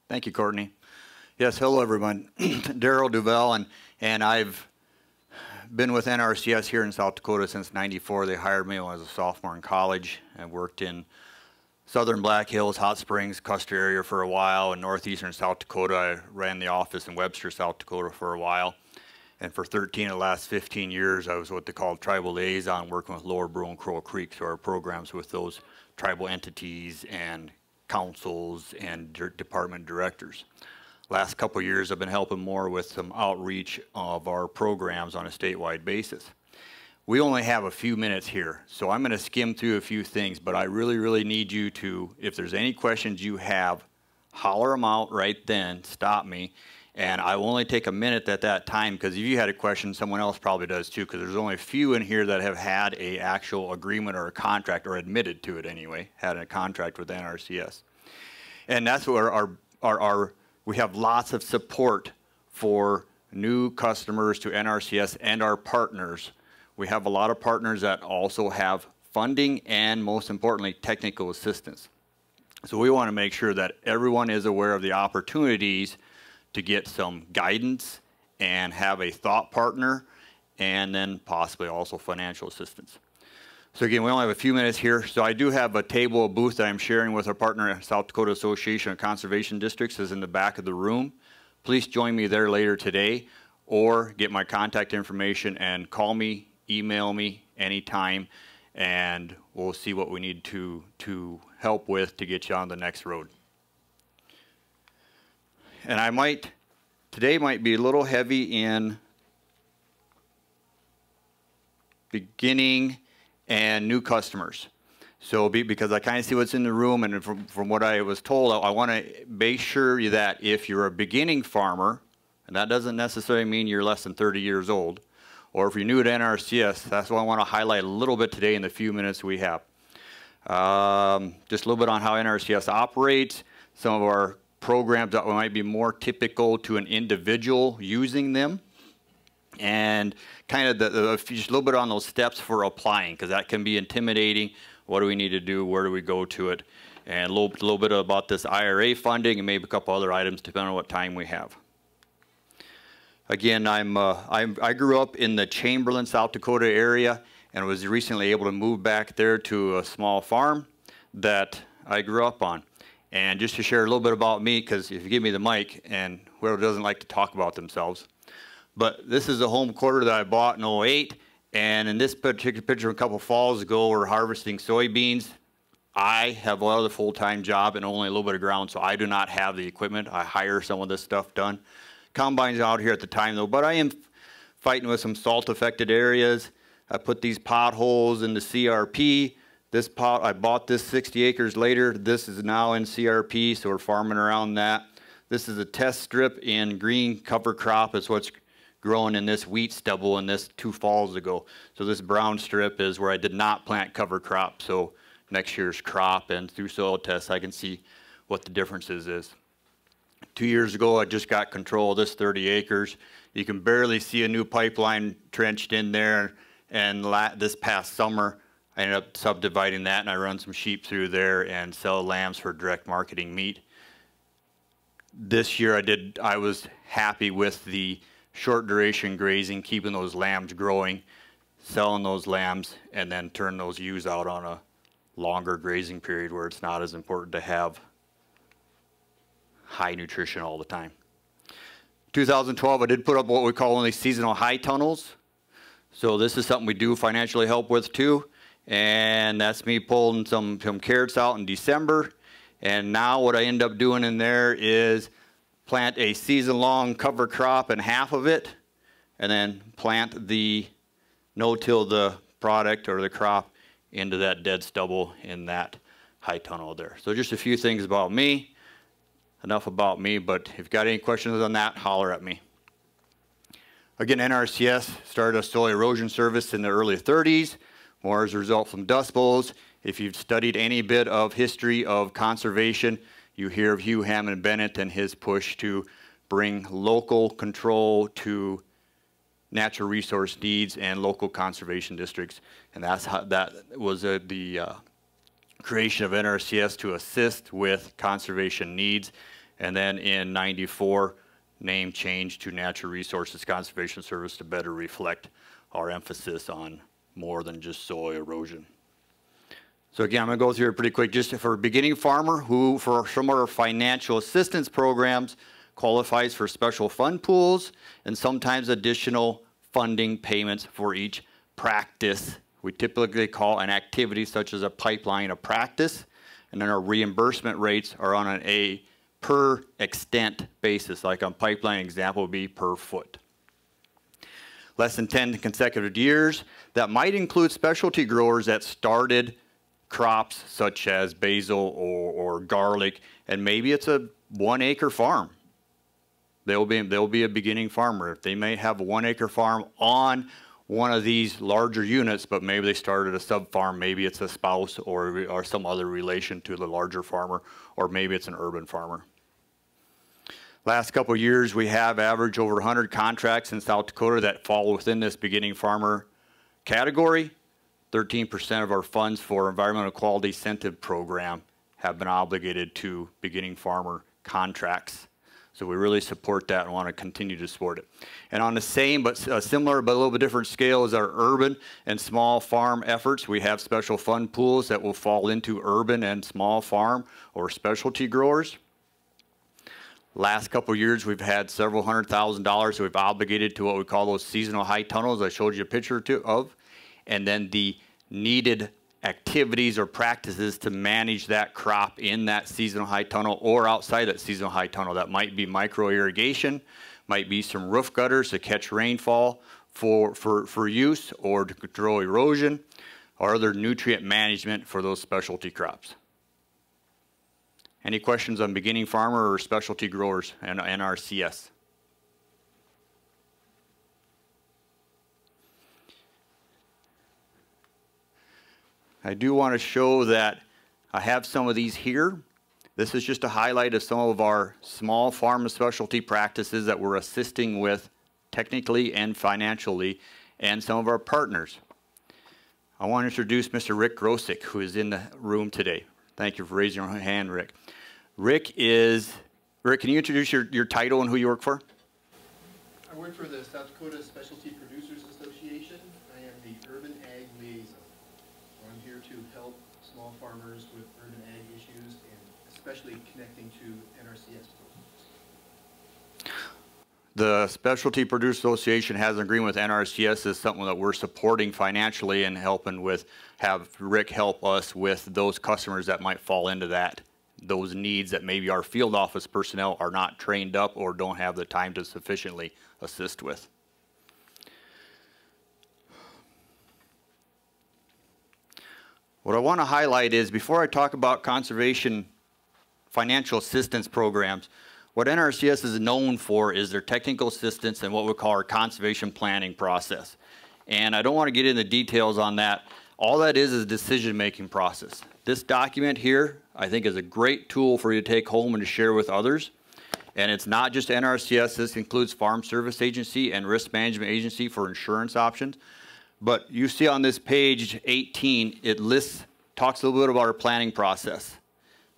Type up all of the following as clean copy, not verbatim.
Thank you, Courtney. Yes, hello everyone. Darrell DuVall, and I've been with NRCS here in South Dakota since '94. They hired me when I was a sophomore in college. I worked in southern Black Hills, Hot Springs, Custer area for a while. In northeastern South Dakota, I ran the office in Webster, South Dakota for a while. And for 13 of the last 15 years, I was what they call tribal liaison, working with Lower Brew and Crow Creek. So our programs with those tribal entities and councils and department directors. Last couple of years, I've been helping more with some outreach of our programs on a statewide basis. We only have a few minutes here, so I'm going to skim through a few things, but I really need you to, if there's any questions you have, holler them out right then, stop me, and I will only take a minute at that time, because if you had a question, someone else probably does too, because there's only a few in here that have had an actual agreement or a contract, or admitted to it anyway, had a contract with NRCS. And that's where we have lots of support for new customers to NRCS and our partners. We have a lot of partners that also have funding and, most importantly, technical assistance. So we want to make sure that everyone is aware of the opportunities to get some guidance and have a thought partner, and then possibly also financial assistance. So again, we only have a few minutes here. So I do have a table, a booth that I'm sharing with our partner, South Dakota Association of Conservation Districts, is in the back of the room. Please join me there later today, or get my contact information and call me, email me anytime, and we'll see what we need to help with to get you on the next road. And today might be a little heavy in beginning and new customers. So because I kind of see what's in the room, and from what I was told, I want to make sure that if you're a beginning farmer, and that doesn't necessarily mean you're less than 30 years old, or if you're new to NRCS, that's what I want to highlight a little bit today in the few minutes we have. Just a little bit on how NRCS operates, some of our programs that might be more typical to an individual using them, and kind of just a little bit on those steps for applying, because that can be intimidating. What do we need to do? Where do we go to it? And a little bit about this IRA funding, and maybe a couple other items depending on what time we have. Again, I grew up in the Chamberlain, South Dakota area, and was recently able to move back there to a small farm that I grew up on. And just to share a little bit about me, because if you give me the mic, and whoever doesn't like to talk about themselves, but this is a home quarter that I bought in '08, and in this particular picture a couple falls ago, we're harvesting soybeans. I have another full-time job and only a little bit of ground, so I do not have the equipment. I hire some of this stuff done. Combines out here at the time though, but I am fighting with some salt-affected areas. I put these potholes in the CRP. I bought this 60 acres later. This is now in CRP, so we're farming around that. This is a test strip in green cover crop. It's what's growing in this wheat stubble in this 2 falls ago. So this brown strip is where I did not plant cover crop. So next year's crop, and through soil tests, I can see what the differences is. 2 years ago, I just got control of this 30 acres. You can barely see a new pipeline trenched in there. And this past summer, I ended up subdividing that, and I run some sheep through there and sell lambs for direct marketing meat. This year I was happy with the short duration grazing, keeping those lambs growing, selling those lambs, and then turn those ewes out on a longer grazing period where it's not as important to have high nutrition all the time. 2012, I did put up what we call only seasonal high tunnels. So this is something we do financially help with too. And that's me pulling some carrots out in December. And now what I end up doing in there is plant a season-long cover crop in half of it, and then plant the no-till the product or the crop into that dead stubble in that high tunnel there. So just a few things about me. Enough about me, but if you've got any questions on that, holler at me. Again, NRCS started a soil erosion service in the early 30s, more as a result from Dust Bowls. If you've studied any bit of history of conservation, you hear of Hugh Hammond Bennett and his push to bring local control to natural resource needs and local conservation districts. And that's how that was the creation of NRCS to assist with conservation needs. And then in 94, name change to Natural Resources Conservation Service to better reflect our emphasis on more than just soil erosion. So again, I'm going to go through it pretty quick. Just for a beginning farmer who, for some of our financial assistance programs, qualifies for special fund pools and sometimes additional funding payments for each practice. We typically call an activity such as a pipeline a practice, and then our reimbursement rates are on a per extent basis, like on pipeline example would be per foot. Less than 10 consecutive years, that might include specialty growers that started crops such as basil or garlic, and maybe it's a 1 acre farm. They'll be a beginning farmer. They may have a 1 acre farm on one of these larger units, but maybe they started a sub farm. Maybe it's a spouse or some other relation to the larger farmer, or maybe it's an urban farmer. Last couple of years, we have averaged over 100 contracts in South Dakota that fall within this beginning farmer category. 13% of our funds for Environmental Quality Incentive Program have been obligated to beginning farmer contracts. So we really support that and want to continue to support it. And on the same but similar but a little bit different scale as our urban and small farm efforts, we have special fund pools that will fall into urban and small farm or specialty growers. Last couple of years, we've had several $100,000 we've obligated to what we call those seasonal high tunnels I showed you a picture of, and then the needed activities or practices to manage that crop in that seasonal high tunnel or outside that seasonal high tunnel. That might be micro irrigation, might be some roof gutters to catch rainfall for use or to control erosion, or other nutrient management for those specialty crops. Any questions on beginning farmer or specialty growers and NRCS? I do want to show that I have some of these here. This is just a highlight of some of our small farm and specialty practices that we're assisting with technically and financially, and some of our partners. I want to introduce Mr. Rick Grosick, who is in the room today. Thank you for raising your hand, Rick. Rick, can you introduce your title and who you work for? I work for the South Dakota Specialty Producers Association. I am the Urban Ag Liaison. I'm here to help small farmers with urban ag issues and especially connecting to NRCS programs. The Specialty Producers Association has an agreement with NRCS as something that we're supporting financially and helping with, have Rick help us with those customers that might fall into those needs that maybe our field office personnel are not trained up or don't have the time to sufficiently assist with. What I want to highlight is, before I talk about conservation financial assistance programs, what NRCS is known for is their technical assistance and what we call our conservation planning process. And I don't want to get into details on that. All that is a decision-making process. This document here, I think, is a great tool for you to take home and to share with others. And it's not just NRCS. This includes Farm Service Agency and Risk Management Agency for insurance options. But you see on this page 18, it talks a little bit about our planning process.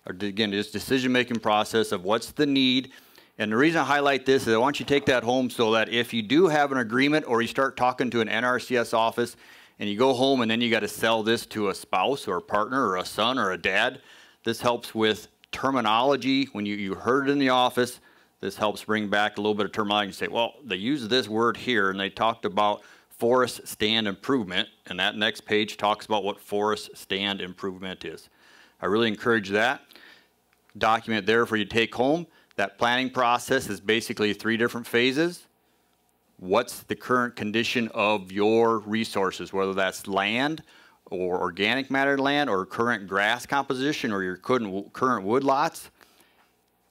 Or again, this decision-making process of what's the need. And the reason I highlight this is I want you to take that home so that if you do have an agreement or you start talking to an NRCS office and you go home and then you got to sell this to a spouse or a partner or a son or a dad, this helps with terminology. When you heard it in the office, this helps bring back a little bit of terminology and say, well, they use this word here and they talked about forest stand improvement, and that next page talks about what forest stand improvement is. I really encourage that. Document there for you to take home. That planning process is basically 3 different phases. What's the current condition of your resources, whether that's land or organic matter land or current grass composition or your current wood lots.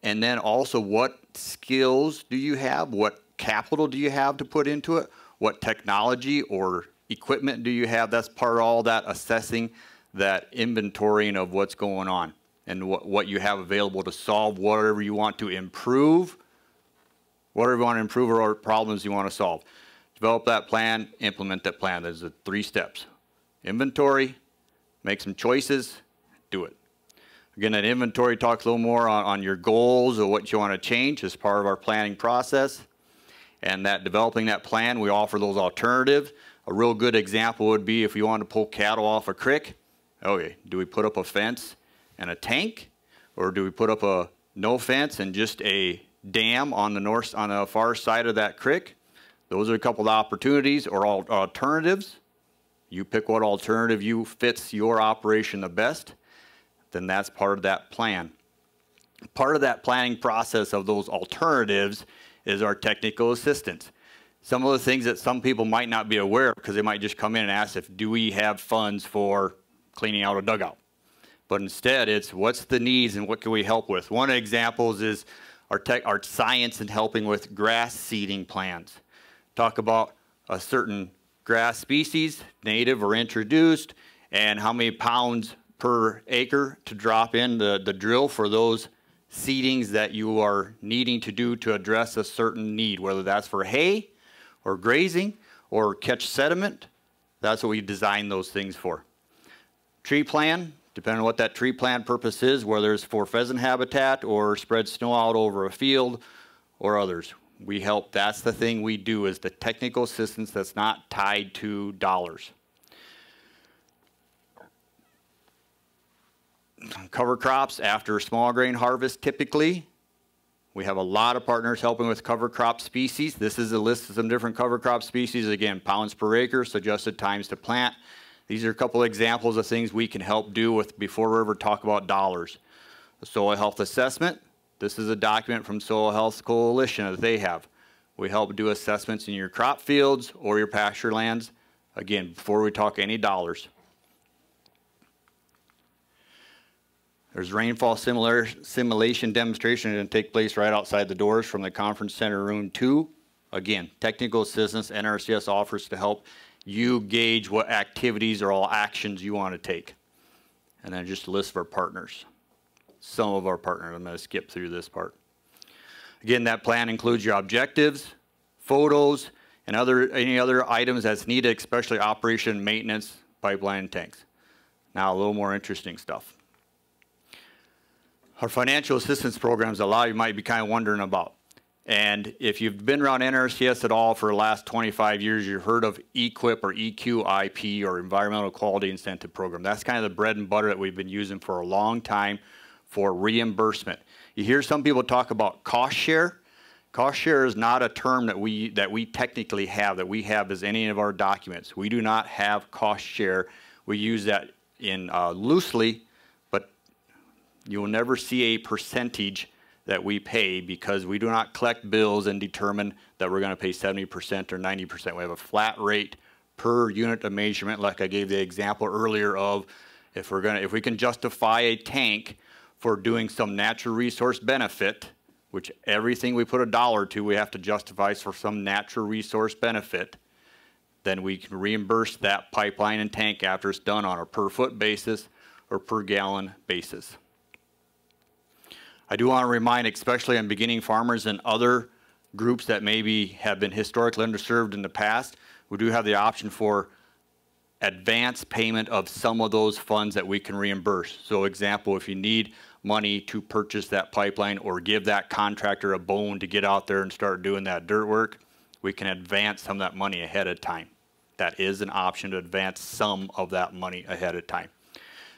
And then also, what skills do you have? What capital do you have to put into it? What technology or equipment do you have? That's part of all that assessing, that inventorying of what's going on and what you have available to solve whatever you want to improve, or problems you want to solve. Develop that plan, implement that plan. There's the 3 steps. Inventory, make some choices, do it. Again, that inventory talks a little more on your goals or what you want to change as part of our planning process. And that developing that plan, we offer those alternatives. A real good example would be if you want to pull cattle off a creek. Okay, do we put up a fence and a tank? Or do we put up a no fence and just a dam on the far side of that creek? Those are a couple of opportunities or alternatives. You pick what alternative fits your operation the best. Then that's part of that plan. Part of that planning process of those alternatives is our technical assistance. Some of the things that some people might not be aware of because they might just come in and ask do we have funds for cleaning out a dugout. But instead it's what's the needs and what can we help with. One of the examples is our science in helping with grass seeding plans. Talk about a certain grass species, native or introduced, and how many pounds per acre to drop in the drill for those seedings that you are needing to do to address a certain need, whether that's for hay or grazing or catch sediment. That's what we design those things for. Tree plan, depending on what that tree plan purpose is, whether it's for pheasant habitat or spread snow out over a field or others. We help, that's the thing we do, is the technical assistance that's not tied to dollars. Cover crops after small grain harvest typically. We have a lot of partners helping with cover crop species. This is a list of some different cover crop species. Again, pounds per acre, suggested times to plant. These are a couple examples of things we can help do with before we ever talk about dollars. The soil health assessment. This is a document from Soil Health Coalition that they have. We help do assessments in your crop fields or your pasture lands. Again, before we talk any dollars. There's rainfall simulation demonstration going to take place right outside the doors from the conference center room 2. Again, technical assistance NRCS offers to help you gauge what activities or all actions you want to take. And then just a list of our partners. Some of our partners. I'm going to skip through this part. Again, that plan includes your objectives, photos, and any other items that's needed, especially operation, maintenance, pipeline, and tanks. Now a little more interesting stuff. Our financial assistance programs, a lot of you might be kind of wondering about. And if you've been around NRCS at all for the last 25 years, you've heard of EQIP or EQIP or Environmental Quality Incentive Program. That's kind of the bread and butter that we've been using for a long time for reimbursement. You hear some people talk about cost share. Cost share is not a term that we technically have, that we have as any of our documents. We do not have cost share. We use that in loosely, but you will never see a percentage that we pay because we do not collect bills and determine that we're going to pay 70% or 90%. We have a flat rate per unit of measurement, like I gave the example earlier of if we can justify a tank for doing some natural resource benefit, which everything we put a dollar to, we have to justify for some natural resource benefit, then we can reimburse that pipeline and tank after it's done on a per foot basis or per gallon basis. I do want to remind, especially on beginning farmers and other groups that maybe have been historically underserved in the past, we do have the option for advance payment of some of those funds that we can reimburse. So example, if you need money to purchase that pipeline or give that contractor a bone to get out there and start doing that dirt work, we can advance some of that money ahead of time. That is an option to advance some of that money ahead of time.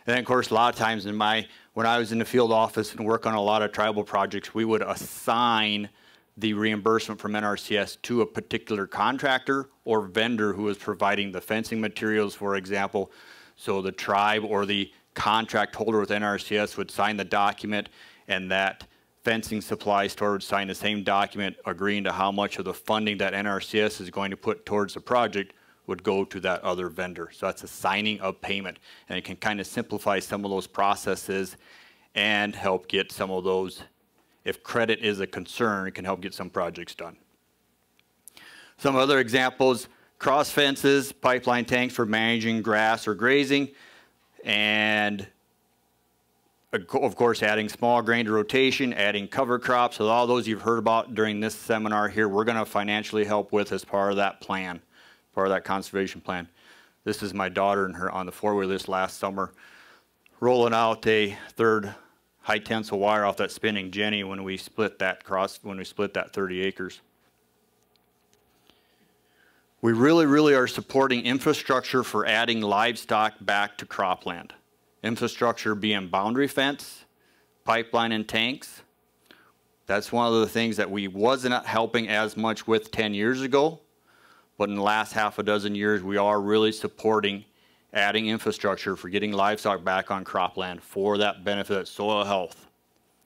And then of course, a lot of times when I was in the field office and work on a lot of tribal projects, we would assign the reimbursement from NRCS to a particular contractor or vendor who is providing the fencing materials, for example. So the tribe or the contract holder with NRCS would sign the document, and that fencing supply store would sign the same document agreeing to how much of the funding that NRCS is going to put towards the project would go to that other vendor. So that's a signing of payment, and it can kind of simplify some of those processes and help get some of those, if credit is a concern, it can help get some projects done. Some other examples, cross fences, pipeline tanks for managing grass or grazing, and of course adding small grain to rotation, adding cover crops. So all those you've heard about during this seminar here, we're going to financially help with as part of that plan, part of that conservation plan. This is my daughter and her on the four-wheeler this last summer, rolling out a third high tensile wire off that spinning Jenny when we split that 30 acres. We really are supporting infrastructure for adding livestock back to cropland. Infrastructure being boundary fence, pipeline and tanks. That's one of the things that we wasn't helping as much with 10 years ago, but in the last half a dozen years, we are really supporting adding infrastructure for getting livestock back on cropland for that benefit of soil health,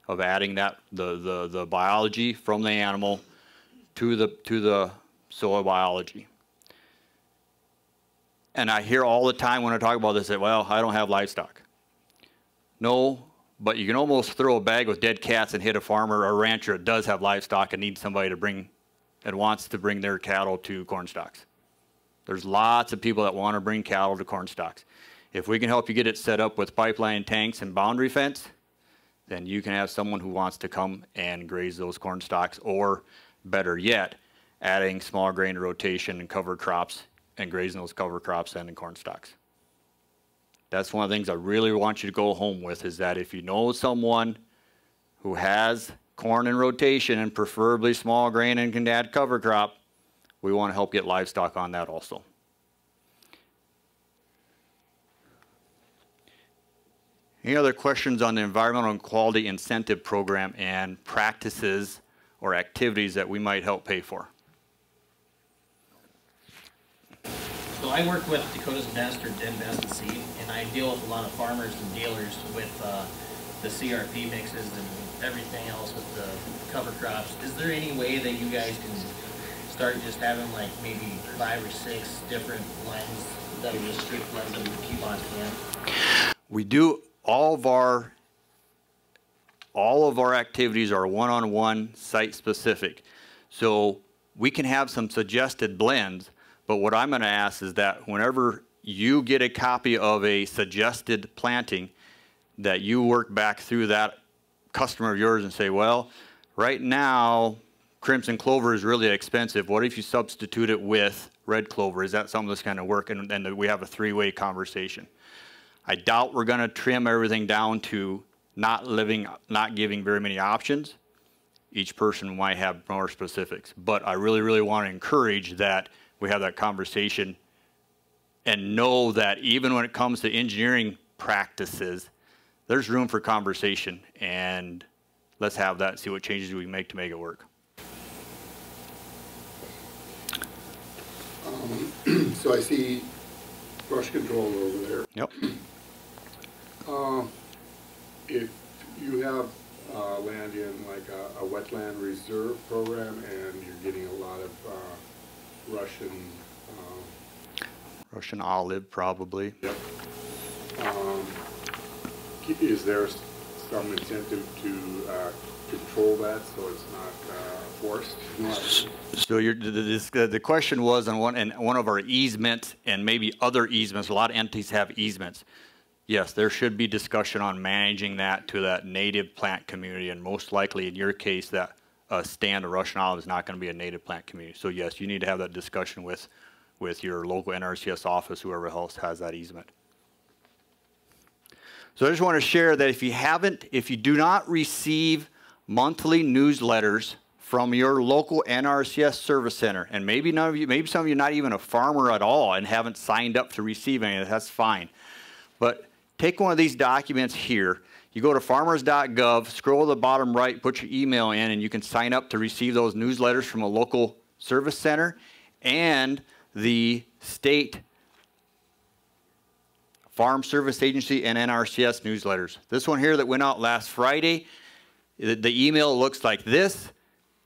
of adding that the biology from the animal to the soil biology. And I hear all the time when I talk about this that, well, I don't have livestock. No, but you can almost throw a bag with dead cats and hit a farmer or a rancher that does have livestock and needs somebody to bring, that wants to bring their cattle to corn stalks. There's lots of people that want to bring cattle to corn stalks. If we can help you get it set up with pipeline tanks and boundary fence, then you can have someone who wants to come and graze those corn stalks, or better yet, adding small grain rotation and cover crops and grazing those cover crops and in corn stalks. That's one of the things I really want you to go home with, is that if you know someone who has corn in rotation and preferably small grain and can add cover crop, we want to help get livestock on that also. Any other questions on the Environmental and Quality Incentive Program and practices or activities that we might help pay for? So I work with Dakota's Best or Dead Best and Seed, and I deal with a lot of farmers and dealers with the CRP mixes and everything else with the cover crops. Is there any way that you guys can start just having like maybe 5 or 6 different blends that are just strict blends that we keep on hand? We do. All of our activities are one-on-one, site-specific. So we can have some suggested blends, but what I'm going to ask is that whenever you get a copy of a suggested planting, that you work back through that customer of yours and say, well, right now, crimson clover is really expensive. What if you substitute it with red clover? Is that something that's going to work? And we have a 3-way conversation. I doubt we're going to trim everything down to not giving very many options. Each person might have more specifics, but I really want to encourage that we have that conversation and know that even when it comes to engineering practices, there's room for conversation, and let's have that and see what changes we make to make it work. So I see brush control over there. Yep. If you have land in like a wetland reserve program and you're getting a lot of Russian olive, probably. Yep. Is there some incentive to control that so it's not forced? So the question was on one of our easements, and maybe other easements. A lot of entities have easements. Yes, there should be discussion on managing that to that native plant community, and most likely in your case that a stand of Russian olive is not going to be a native plant community. So yes, you need to have that discussion with your local NRCS office, whoever else has that easement. So I just want to share that if you do not receive monthly newsletters from your local NRCS service center, and maybe some of you are not even a farmer at all and haven't signed up to receive any, that's fine. But take one of these documents here. You go to farmers.gov, scroll to the bottom right, put your email in, and you can sign up to receive those newsletters from a local service center and the state Farm Service Agency and NRCS newsletters. This one here that went out last Friday, the email looks like this,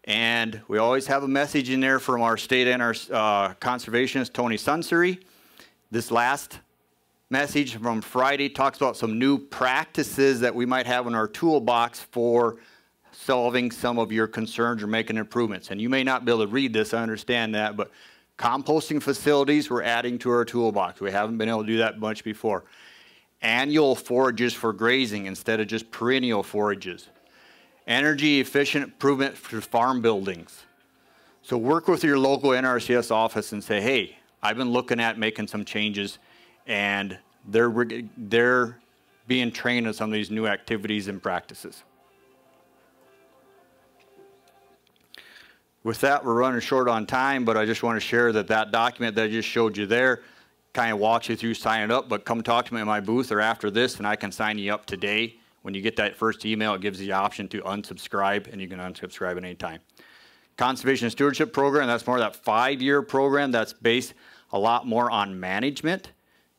and we always have a message in there from our state conservationist, Tony Sunseri. This last message from Friday talks about some new practices that we might have in our toolbox for solving some of your concerns or making improvements. And you may not be able to read this, I understand that, but composting facilities we're adding to our toolbox. We haven't been able to do that much before. Annual forages for grazing instead of just perennial forages. Energy efficient improvement for farm buildings. So work with your local NRCS office and say, hey, I've been looking at making some changes, and they're being trained on some of these new activities and practices. With that, we're running short on time, but I just want to share that that document that I just showed you there kind of walks you through signing up, but come talk to me in my booth or after this, and I can sign you up today. When you get that first email, it gives you the option to unsubscribe, and you can unsubscribe at any time. Conservation and Stewardship Program, that's more of that 5-year program that's based a lot more on management.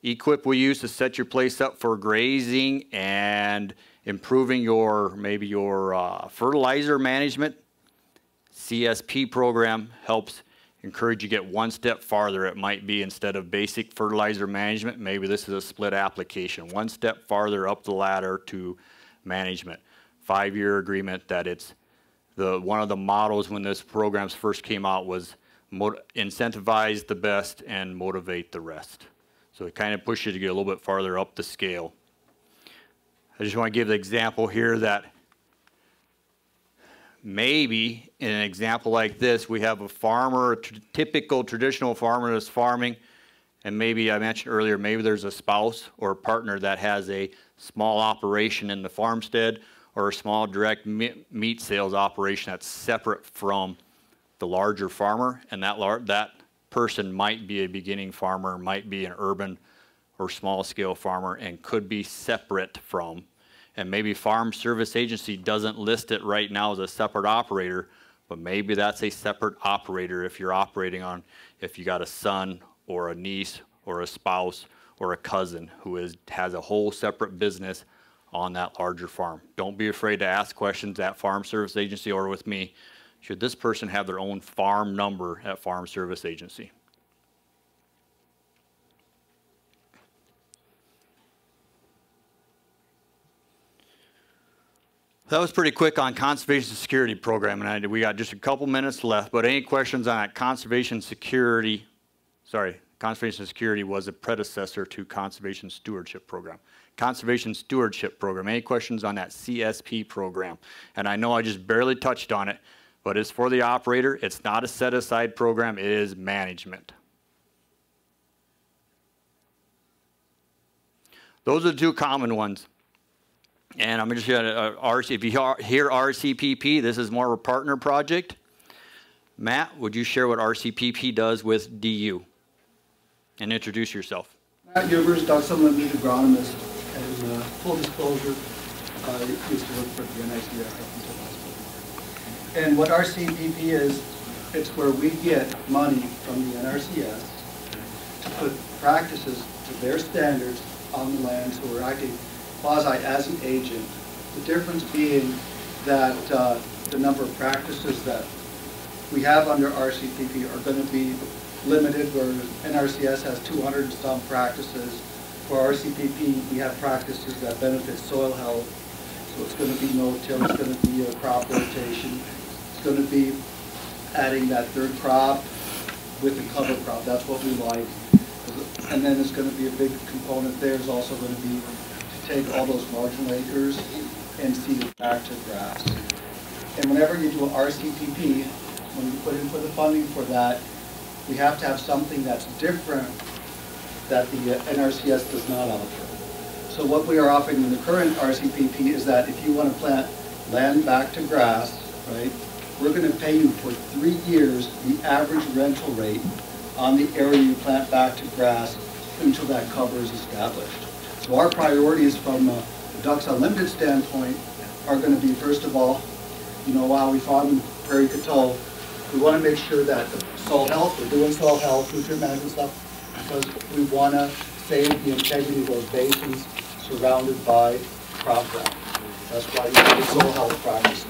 Equip we use to set your place up for grazing and improving your, maybe your fertilizer management. CSP program helps encourage you to get one step farther. It might be instead of basic fertilizer management, maybe this is a split application. One step farther up the ladder to management. 5-year agreement that it's one of the models when this programs first came out was incentivize the best and motivate the rest. So it kind of pushes you to get a little bit farther up the scale. I just want to give the example here that maybe in an example like this, we have a farmer, a typical traditional farmer that's farming, and maybe I mentioned earlier, maybe there's a spouse or a partner that has a small operation in the farmstead or a small direct meat sales operation that's separate from the larger farmer, and that person might be a beginning farmer, might be an urban or small scale farmer, and could be separate from. And maybe Farm Service Agency doesn't list it right now as a separate operator, but maybe that's a separate operator if you're operating on, if you got a son or a niece or a spouse or a cousin who has a whole separate business on that larger farm. Don't be afraid to ask questions at Farm Service Agency or with me. Should this person have their own farm number at Farm Service Agency? That was pretty quick on Conservation Security Program, and we got just a couple minutes left, but any questions on that? Conservation Security was a predecessor to Conservation Stewardship Program. Conservation Stewardship Program, any questions on that CSP program? And I know I just barely touched on it, but it's for the operator. It's not a set-aside program, it is management. Those are the two common ones. And I'm just going to, if you hear RCPP, this is more of a partner project. Matt, would you share what RCPP does with DU? And introduce yourself. Matt Givers, Duxland lead agronomist, and full disclosure, I used to work for the NRCS up until last year. And what RCPP is, it's where we get money from the NRCS to put practices to their standards on the land, so we're acting quasi as an agent. The difference being that the number of practices that we have under RCPP are going to be limited, where NRCS has 200 and some practices. For RCPP, we have practices that benefit soil health. So it's going to be no-till, it's going to be a crop rotation. It's going to be adding that third crop with the cover crop. That's what we like. And then it's going to be a big component there is also going to be to take all those marginal acres and seed it back to grass. And whenever you do an RCPP, when you put in for the funding for that, we have to have something that's different that the NRCS does not offer. So what we are offering in the current RCPP is that if you want to plant land back to grass, right, we're going to pay you for 3 years the average rental rate on the area you plant back to grass until that cover is established. So our priorities from a Ducks Unlimited standpoint are going to be, first of all, you know, while we farm in Prairie Coteau, we want to make sure that the soil health, we're doing soil health, nutrient management stuff, because we want to save the integrity of those basins surrounded by crop ground. That's why we do soil health practices.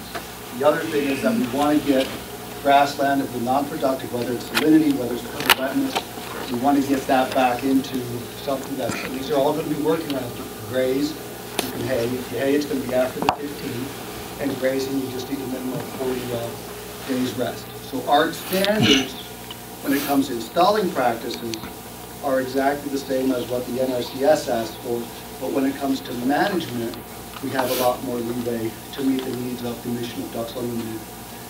The other thing is that we want to get grassland of the non-productive, whether it's salinity, whether it's covered wetness, we want to get that back into something that, these are all going to be working on. Graze, you can hay. If you hay, it's going to be after the 15th, and grazing, you just need a minimum of 40 days rest. So our standards, when it comes to installing practices, are exactly the same as what the NRCS asks for, but when it comes to management, we have a lot more leeway to meet the needs of the mission of Ducks Unlimited.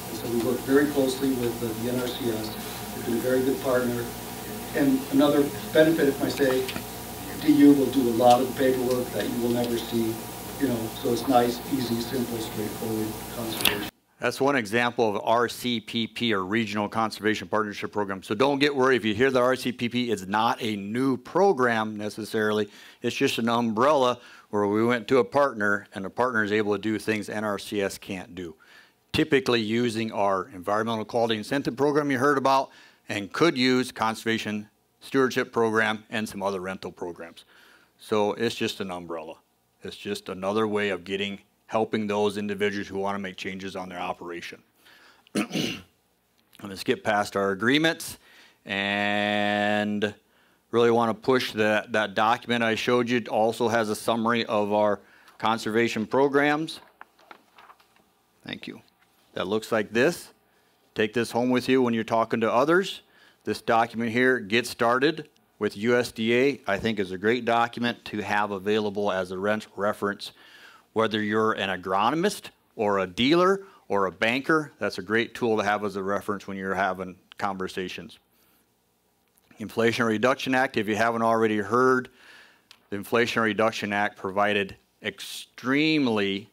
And so we work very closely with the NRCS. They've been a very good partner. And another benefit, if I say, DU will do a lot of the paperwork that you will never see, you know, so it's nice, easy, simple, straightforward conservation. That's one example of RCPP, or Regional Conservation Partnership Program. So don't get worried if you hear the RCPP is not a new program necessarily. It's just an umbrella where we went to a partner and the partner is able to do things NRCS can't do. Typically using our Environmental Quality Incentive Program you heard about, and could use Conservation Stewardship Program and some other rental programs. So it's just an umbrella. It's just another way of helping those individuals who want to make changes on their operation. Let's get past our agreements and really want to push that document I showed you. It also has a summary of our conservation programs. Thank you. That looks like this. Take this home with you when you're talking to others. This document here, Get Started with USDA, I think is a great document to have available as a reference. Whether you're an agronomist or a dealer or a banker, that's a great tool to have as a reference when you're having conversations. Inflation Reduction Act, if you haven't already heard, the Inflation Reduction Act provided extremely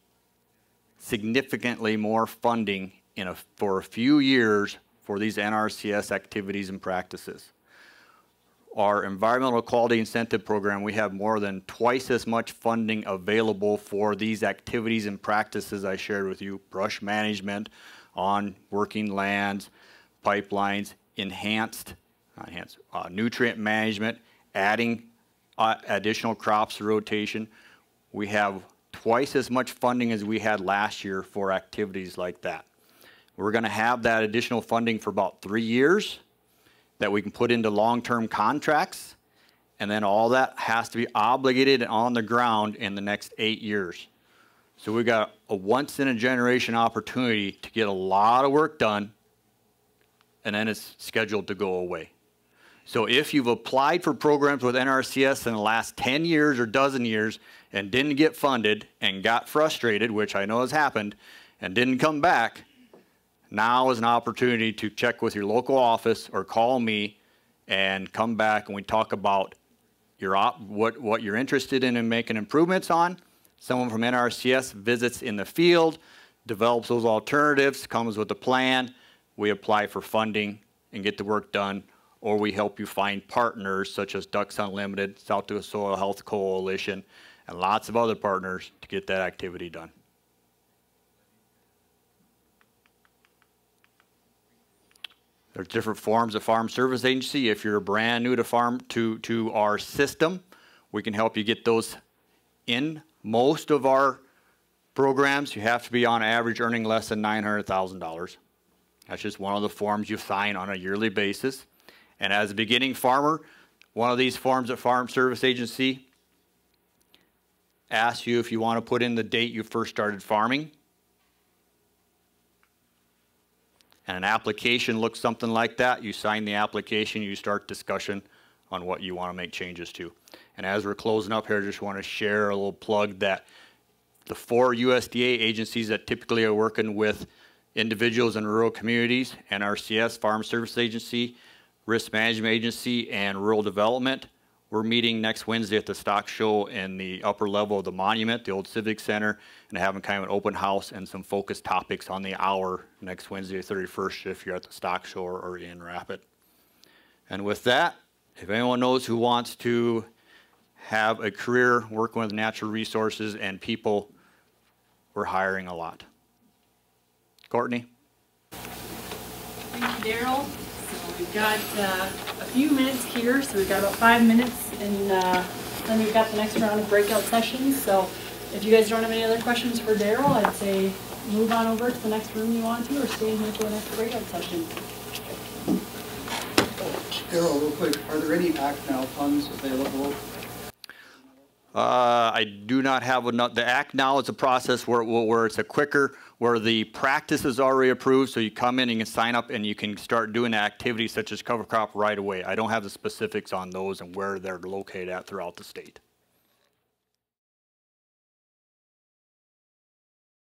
significantly more funding for a few years for these NRCS activities and practices. Our Environmental Quality Incentive Program, we have more than twice as much funding available for these activities and practices I shared with you. Brush management on working lands, pipelines, nutrient management, adding additional crops to rotation. We have twice as much funding as we had last year for activities like that. We're going to have that additional funding for about 3 years that we can put into long-term contracts, and then all that has to be obligated and on the ground in the next 8 years. So we got a once-in-a-generation opportunity to get a lot of work done, and then it's scheduled to go away. So if you've applied for programs with NRCS in the last 10 years or dozen years and didn't get funded and got frustrated, which I know has happened, and didn't come back, now is an opportunity to check with your local office or call me and come back and we talk about what you're interested in and making improvements on. Someone from NRCS visits in the field, develops those alternatives, comes with a plan. We apply for funding and get the work done, or we help you find partners such as Ducks Unlimited, South Dakota Soil Health Coalition, and lots of other partners to get that activity done. There's different forms of Farm Service Agency. If you're brand new to our system, we can help you get those in. Most of our programs, you have to be on average earning less than $900,000. That's just one of the forms you sign on a yearly basis. And as a beginning farmer, one of these forms at Farm Service Agency asks you if you want to put in the date you first started farming. And an application looks something like that. You sign the application, you start discussion on what you want to make changes to. And as we're closing up here, I just want to share a little plug that the 4 USDA agencies that typically are working with individuals in rural communities, NRCS, Farm Service Agency, Risk Management Agency, and Rural Development, we're meeting next Wednesday at the stock show in the upper level of the monument, the old Civic Center, and having kind of an open house and some focused topics on the hour next Wednesday, 31st, if you're at the stock show or in Rapid. And with that, if anyone knows who wants to have a career working with natural resources and people, we're hiring a lot. Courtney? Thank you, Darrell. So we've got a few minutes here, so we've got about 5 minutes, and then we've got the next round of breakout sessions. So if you guys don't have any other questions for Darrell, I'd say move on over to the next room you want to, or stay in here for the next breakout session. Darrell, real quick, are there any Act Now funds available? I do not have enough. The Act Now is a process where it's a quicker, where the practice is already approved, so you come in and you can sign up and you can start doing activities such as cover crop right away. I don't have the specifics on those and where they're located at throughout the state.